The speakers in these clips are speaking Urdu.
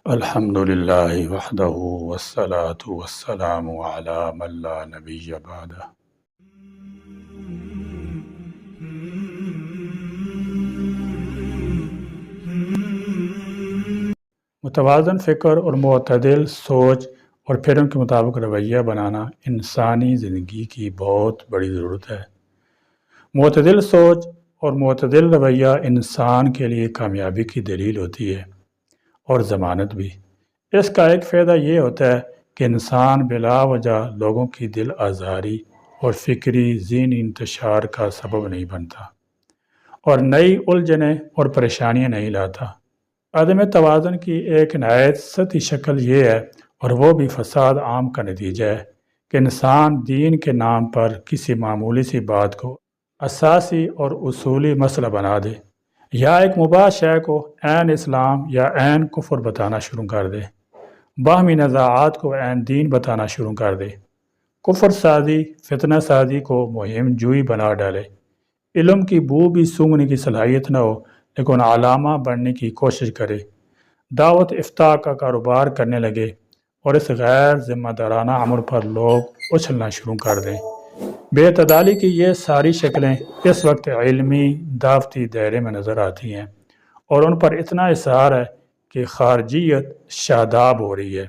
الحمد للہ وحدہ والصلاة والسلام علی من لا نبی بعدہ۔ متوازن فکر اور معتدل سوچ اور پھر ان کے مطابق رویہ بنانا انسانی زندگی کی بہت بڑی ضرورت ہے۔ معتدل سوچ اور معتدل رویہ انسان کے لیے کامیابی کی دلیل ہوتی ہے اور ضمانت بھی۔ اس کا ایک فائدہ یہ ہوتا ہے کہ انسان بلا وجہ لوگوں کی دل آزاری اور فکری ذہنی انتشار کا سبب نہیں بنتا اور نئی الجھنیں اور پریشانیاں نہیں لاتا۔ عدم توازن کی ایک نہایت سطحی شکل یہ ہے، اور وہ بھی فساد عام کا نتیجہ ہے، کہ انسان دین کے نام پر کسی معمولی سی بات کو اساسی اور اصولی مسئلہ بنا دے، یا ایک مباح شے کو عین اسلام یا عین کفر بتانا شروع کر دے، باہمی نزاعات کو عین دین بتانا شروع کر دے، کفر سازی فتنہ سازی کو مہم جوئی بنا ڈالے، علم کی بو بھی سونگھنے کی صلاحیت نہ ہو لیکن علامہ بننے کی کوشش کرے، دعوت افتاء کا کاروبار کرنے لگے اور اس غیر ذمہ دارانہ عمل پر لوگ اچھلنا شروع کر دیں۔ بے اعتدالی کی یہ ساری شکلیں اس وقت علمی دعوتی دائرے میں نظر آتی ہیں، اور ان پر اتنا اصرار ہے کہ خارجیت شاداب ہو رہی ہے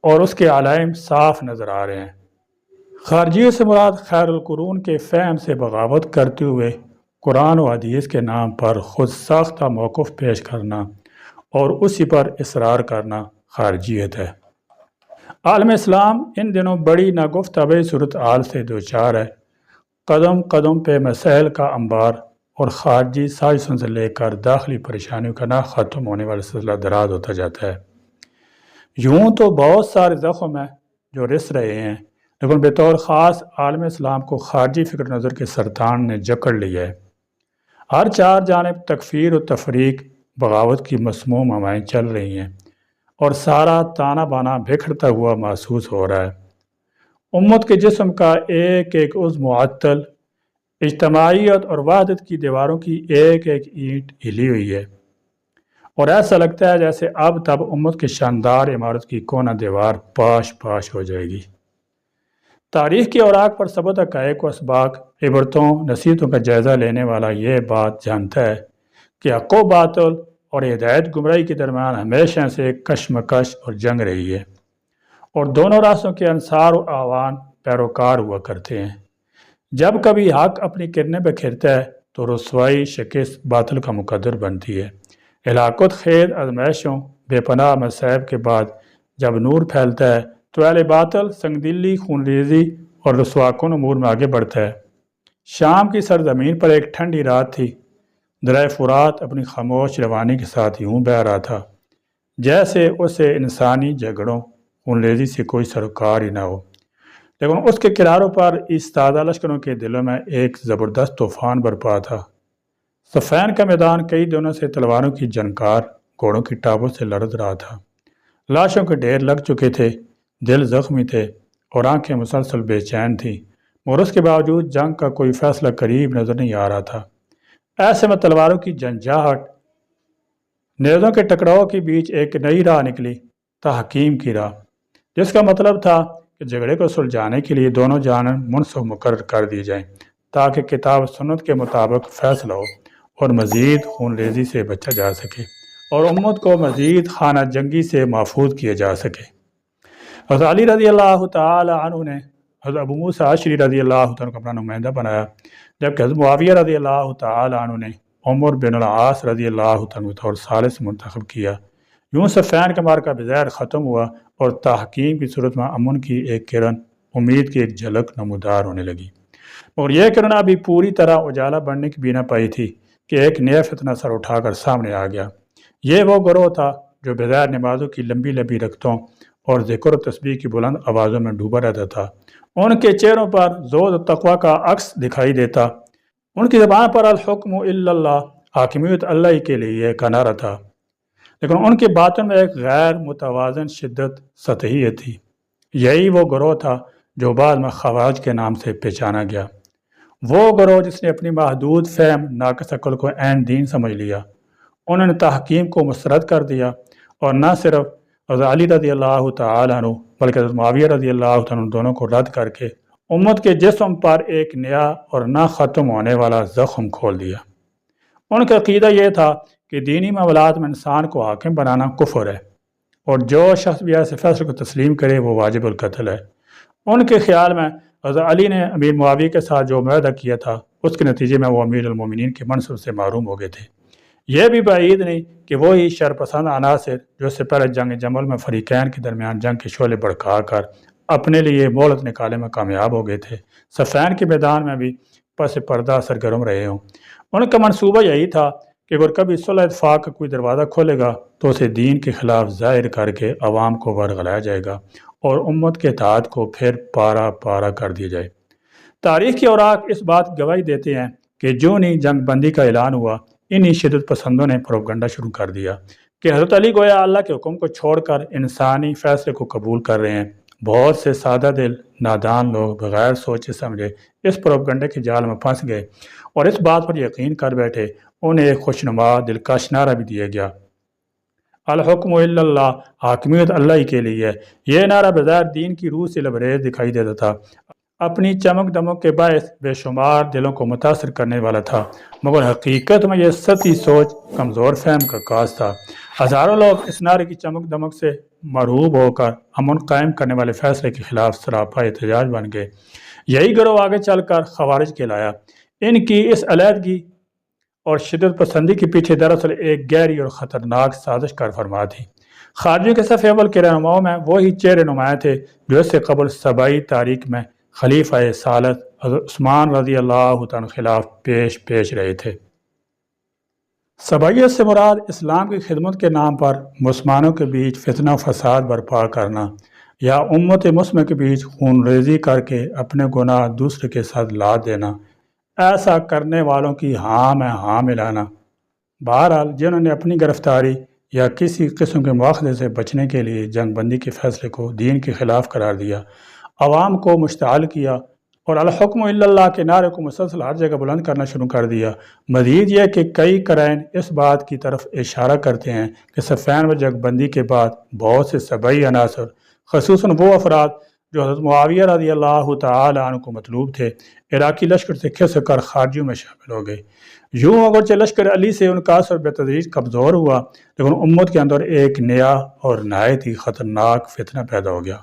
اور اس کے علائم صاف نظر آ رہے ہیں۔ خارجیت سے مراد خیر القرون کے فہم سے بغاوت کرتے ہوئے قرآن و حدیث کے نام پر خود ساختہ موقف پیش کرنا اور اسی پر اصرار کرنا خارجیت ہے۔ عالم اسلام ان دنوں بڑی ناگفتہ صورتحال سے دوچار ہے۔ قدم قدم پہ مسائل کا انبار اور خارجی سازشوں سے لے کر داخلی پریشانیوں کا نہ ختم ہونے والا سلسلہ دراز ہوتا جاتا ہے۔ یوں تو بہت سارے زخم ہیں جو رس رہے ہیں، لیکن بطور خاص عالم اسلام کو خارجی فکر نظر کے سرطان نے جکڑ لیا ہے۔ ہر چار جانب تکفیر و تفریق، بغاوت کی مسموم ہوائیں چل رہی ہیں، اور سارا تانا بانا بکھرتا ہوا محسوس ہو رہا ہے۔ امت کے جسم کا ایک ایک عضو معطل، اجتماعیت اور وحدت کی دیواروں کی ایک ایک اینٹ ہلی ہوئی ہے، اور ایسا لگتا ہے جیسے اب تب امت کی شاندار عمارت کی کونا دیوار پاش پاش ہو جائے گی۔ تاریخ کی اوراق پر ثبت حقائق و اسباق، عبرتوں نصیحتوں کا جائزہ لینے والا یہ بات جانتا ہے کہ حق و باطل اور ہدایت گمراہی کے درمیان ہمیشہ سے کشمکش اور جنگ رہی ہے، اور دونوں راستوں کے انصار و اعوان پیروکار ہوا کرتے ہیں۔ جب کبھی حق اپنی کرنیں بکھیرتا ہے تو رسوائی شکست باطل کا مقدر بنتی ہے۔ ہلاکت خیز آزمائشوں، بے پناہ مصائب کے بعد جب نور پھیلتا ہے تو اہل باطل سنگدلی، خونریزی اور رسوا کن امور میں آگے بڑھتا ہے۔ شام کی سرزمین پر ایک ٹھنڈی رات تھی۔ دریا فرات اپنی خاموش روانی کے ساتھ یوں بہہ رہا تھا جیسے اسے انسانی جھگڑوں، خونریزی سے کوئی سروکار ہی نہ ہو، لیکن اس کے کناروں پر ایستادہ لشکروں کے دلوں میں ایک زبردست طوفان برپا تھا۔ صفین کا میدان کئی دنوں سے تلواروں کی جنکار، گھوڑوں کی ٹاپوں سے لرز رہا تھا۔ لاشوں کے ڈھیر لگ چکے تھے، دل زخمی تھے اور آنکھیں مسلسل بے چین تھیں، مگر اس کے باوجود جنگ کا کوئی فیصلہ قریب نظر نہیں آ رہا تھا۔ ایسے میں تلواروں کی جھنجھاہٹ، نیزوں کے ٹکراؤ کے بیچ ایک نئی راہ نکلی، تحکیم کی راہ، جس کا مطلب تھا کہ جھگڑے کو سلجھانے کے لیے دونوں جانب منصف مقرر کر دی جائیں تاکہ کتاب و سنت کے مطابق فیصلہ ہو اور مزید خون ریزی سے بچا جا سکے اور امت کو مزید خانہ جنگی سے محفوظ کیا جا سکے۔ حضرت علی رضی اللہ تعالی عنہ نے حضرت ابو موسیٰ اشعری رضی اللہ عنہ کو اپنا نمائندہ بنایا، جبکہ حضرت معاویہ رضی اللہ تعالی عنہ نے عمر بن العاص رضی اللہ عنہ بطور ثالث منتخب کیا۔ یوں صفین کا معرکہ بظاہر ختم ہوا اور تحکیم کی صورت میں امن کی ایک کرن، امید کی ایک جھلک نمودار ہونے لگی، اور یہ کرن ابھی پوری طرح اجالا بننے کی بھی نہ پائی تھی کہ ایک نیا فتنہ سر اٹھا کر سامنے آ گیا۔ یہ وہ گروہ تھا جو بظاہر نمازوں کی لمبی لمبی رکعتوں اور ذکر و تسبیح کی بلند آوازوں میں ڈوبا رہتا تھا۔ ان کے چہروں پر زہد و تقویٰ کا عکس دکھائی دیتا، ان کی زبان پر الحکم الا اللہ، حاکمیت اللہ ہی کے لیے کا نعرہ تھا، لیکن ان کے باطن میں ایک غیر متوازن شدت سطحیت تھی۔ یہی وہ گروہ تھا جو بعد میں خوارج کے نام سے پہچانا گیا، وہ گروہ جس نے اپنی محدود فہم، ناقص عقل کو عین دین سمجھ لیا انہوں نے تحکیم کو مسترد کر دیا، اور نہ صرف حضرت علی رضی اللہ تعالیٰ عنہ بلکہ حضرت معاویہ رضی اللہ تعالیٰ عنہ دونوں کو رد کر کے امت کے جسم پر ایک نیا اور نہ ختم ہونے والا زخم کھول دیا۔ ان کا عقیدہ یہ تھا کہ دینی معاملات میں انسان کو حاکم بنانا کفر ہے، اور جو شخص بھی ایسے فیصلے کو تسلیم کرے وہ واجب القتل ہے۔ ان کے خیال میں حضرت علی نے امیر معاویہ کے ساتھ جو معاہدہ کیا تھا اس کے نتیجے میں وہ امیر المومنین کے منصب سے محروم ہو گئے تھے۔ یہ بھی بعید نہیں کہ وہی شرپسند عناصر جو اس سے پہلے جنگ جمل میں فریقین کے درمیان جنگ کے شعلے بھڑکا کر اپنے لیے مہلت نکالنے میں کامیاب ہو گئے تھے، صفین کے میدان میں بھی پس پردہ سرگرم رہے ہوں۔ ان کا منصوبہ یہی تھا کہ اگر کبھی صلح اتفاق کا کوئی دروازہ کھولے گا تو اسے دین کے خلاف ظاہر کر کے عوام کو ورغلایا جائے گا اور امت کے اطاعت کو پھر پارا پارا کر دیا جائے۔ تاریخ کے اوراق اس بات گواہی دیتے ہیں کہ جو نہیں جنگ بندی کا اعلان ہوا، انہی شدت پسندوں نے پروپیگنڈا شروع کر دیا کہ حضرت علی گویا اللہ کے حکم کو چھوڑ کر انسانی فیصلے کو قبول کر رہے ہیں۔ بہت سے سادہ دل نادان لوگ بغیر سوچے سمجھے اس پروپیگنڈے کے جال میں پھنس گئے اور اس بات پر یقین کر بیٹھے۔ انہیں ایک خوشنما دلکش نعرہ بھی دیا گیا، الحکم الا اللہ، حاکمیت اللہ ہی کے لیے ہے۔ یہ نعرہ بظاہر دین کی روح سے لبریز دکھائی دیتا تھا، اپنی چمک دمک کے باعث بے شمار دلوں کو متاثر کرنے والا تھا، مگر حقیقت میں یہ سطحی سوچ کمزور فہم کا کاز تھا۔ ہزاروں لوگ اس نعرے کی چمک دمک سے مرعوب ہو کر امن قائم کرنے والے فیصلے کے خلاف سراپا احتجاج بن گئے۔ یہی گروہ آگے چل کر خوارج کہلایا۔ ان کی اس علیحدگی اور شدت پسندی کے پیچھے دراصل ایک گہری اور خطرناک سازش کار فرما تھی۔ خارجیوں کے صف اول کے رہنماؤں میں وہی چہرے نمایاں تھے جو اس سے قبل صبائی تاریخ میں خلیفہ ثالث حضرت عثمان رضی اللہ عنہ خلاف پیش رہے تھے۔ صبائیت سے مراد اسلام کی خدمت کے نام پر مسلمانوں کے بیچ فتنہ و فساد برپا کرنا یا امت مسلمہ کے بیچ خون ریزی کر کے اپنے گناہ دوسرے کے ساتھ لاد دینا، ایسا کرنے والوں کی ہاں میں ہاں ملانا۔ بہرحال جنہوں نے اپنی گرفتاری یا کسی قسم کے مواخذے سے بچنے کے لیے جنگ بندی کے فیصلے کو دین کے خلاف قرار دیا، عوام کو مشتعل کیا اور الحکم الا اللہ کے نعرے کو مسلسل ہر جگہ بلند کرنا شروع کر دیا۔ مزید یہ کہ کئی قرائن اس بات کی طرف اشارہ کرتے ہیں کہ صفین و جنگ بندی کے بعد بہت سے صبئی عناصر، خصوصاً وہ افراد جو حضرت معاویہ رضی اللہ تعالی عنہ کو مطلوب تھے، عراقی لشکر سے کھسک کر خارجیوں میں شامل ہو گئے۔ یوں اگرچہ لشکر علی سے ان کا اثر بتدریج کمزور ہوا، لیکن امت کے اندر ایک نیا اور نہایت ہی خطرناک فتنہ پیدا ہو گیا۔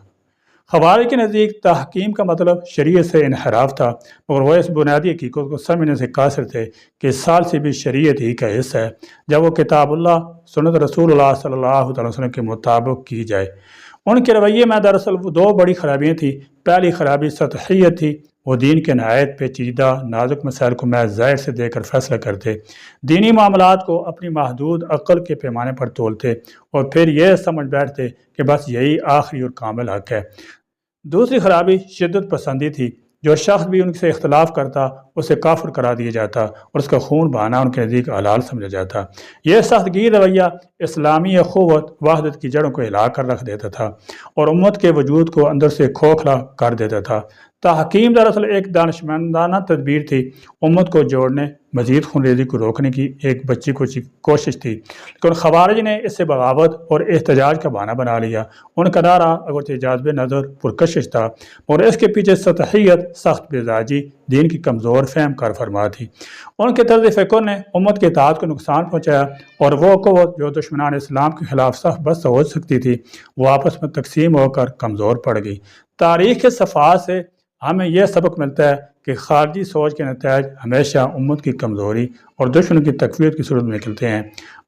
خوارج کے نزدیک تحکیم کا مطلب شریعت سے انحراف تھا، مگر وہ اس بنیادی حقیقت کو سمجھنے سے قاصر تھے کہ اس سال سے بھی شریعت ہی کا حصہ ہے جب وہ کتاب اللہ سنت رسول اللہ صلی اللہ علیہ وسلم کے مطابق کی جائے۔ ان کے رویے میں دراصل وہ دو بڑی خرابیاں تھیں۔ پہلی خرابی سطحیت تھی، وہ دین کے نہایت پیچیدہ نازک مسائل کو محض ظاہر سے دیکھ کر فیصلہ کرتے، دینی معاملات کو اپنی محدود عقل کے پیمانے پر تولتے اور پھر یہ سمجھ بیٹھتے کہ بس یہی آخری اور کامل حق ہے۔ دوسری خرابی شدت پسندی تھی، جو شخص بھی ان سے اختلاف کرتا اسے کافر قرار دیا جاتا اور اس کا خون بہانا ان کے نزدیک حلال سمجھا جاتا۔ یہ سخت گیر رویہ اسلامی اخوت وحدت کی جڑوں کو ہلا کر رکھ دیتا تھا اور امت کے وجود کو اندر سے کھوکھلا کر دیتا تھا۔ تحکیم دراصل ایک دانشمندانہ تدبیر تھی، امت کو جوڑنے، مزید خونریزی کو روکنے کی ایک بچی کچی کوشش تھی، لیکن خوارج نے اس سے بغاوت اور احتجاج کا بہانہ بنا لیا۔ ان کا نعرہ اگرچہ جاذب نظر پرکشش تھا، اور اس کے پیچھے سطحیت، سخت مزاجی، دین کی کمزور فہم کار فرما تھی۔ ان کے طرز فکر نے امت کے اطاعت کو نقصان پہنچایا، اور وہ قوت جو دشمنان اسلام کے خلاف صف بست ہو سکتی تھی وہ آپس میں تقسیم ہو کر کمزور پڑ گئی۔ تاریخ کے صفحات سے ہمیں یہ سبق ملتا ہے کہ خارجی سوچ کے نتائج ہمیشہ امت کی کمزوری اور دشمن کی تقویت کی صورت میں نکلتے ہیں۔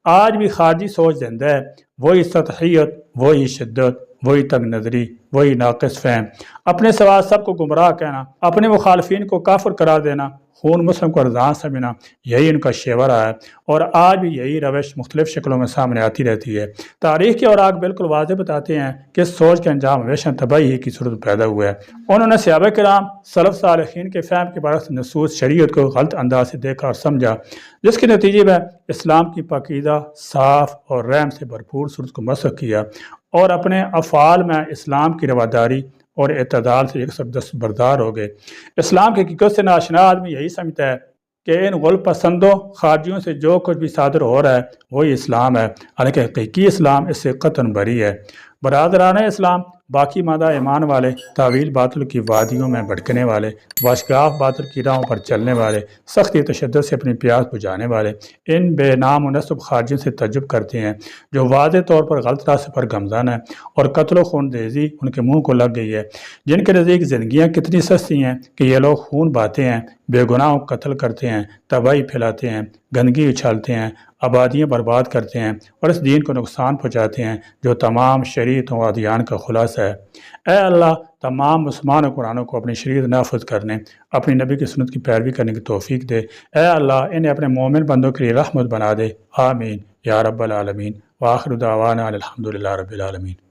آج بھی خارجی سوچ زندہ ہے، وہی سطحیت، وہی شدت، وہی تنگ نظری، وہی ناقص فہم، اپنے سوا سب کو گمراہ کہنا، اپنے مخالفین کو کافر قرار دینا، خون مسلم کو ارزاں سمجھنا، یہی ان کا شیوا رہا ہے، اور آج بھی یہی روش مختلف شکلوں میں سامنے آتی رہتی ہے۔ تاریخ کے اوراق بالکل واضح بتاتے ہیں کہ اس سوچ کا انجام ہمیشہ تباہی ہی کی صورت پیدا ہوا ہے۔ انہوں نے صحابہ کرام، سلف صالحین کے فہم کے برعکس نصوص شریعت کو غلط انداز سے دیکھا اور سمجھا، جس کے نتیجے میں اسلام کی پاکیزہ، صاف اور رحم سے بھرپور صورت کو مسخ کیا، اور اپنے افعال میں اسلام کی رواداری اور اعتدال سے یک سب دستبردار ہو گئے۔ اسلام کی حقیقت سے ناشنا آدمی یہی سمجھتا ہے کہ ان غل پسندوں خارجیوں سے جو کچھ بھی صادر ہو رہا ہے وہی اسلام ہے، حالانکہ حقیقی اسلام اس سے قطعاً بری ہے۔ برادران اسلام، باقی مادہ ایمان والے، تعویل باطل کی وادیوں میں بھٹکنے والے، واشگاف باطل کی راہوں پر چلنے والے، سختی تشدد سے اپنی پیاس بجھانے والے، ان بے نام و نسب خارجیوں سے تعجب کرتے ہیں جو واضح طور پر غلط راستے پر گامزن ہیں، اور قتل و خون ریزی ان کے منہ کو لگ گئی ہے، جن کے نزدیک زندگیاں کتنی سستی ہیں کہ یہ لوگ خون بہاتے ہیں، بے گناہوں کو قتل کرتے ہیں، تباہی پھیلاتے ہیں، گندگی اچھالتے ہیں، آبادیاں برباد کرتے ہیں، اور اس دین کو نقصان پہنچاتے ہیں جو تمام شریعتوں و ادیان کا خلاصہ ہے۔ اے اللہ، تمام مسلمان قرآنوں کو اپنی شریعت نافذ کرنے، اپنی نبی کی سنت کی پیروی کرنے کی توفیق دے۔ اے اللہ، انہیں اپنے مومن بندوں کے لیے رحمت بنا دے۔ آمین یا رب العالمین۔ وآخر دعوانا الحمدللہ رب العالمین۔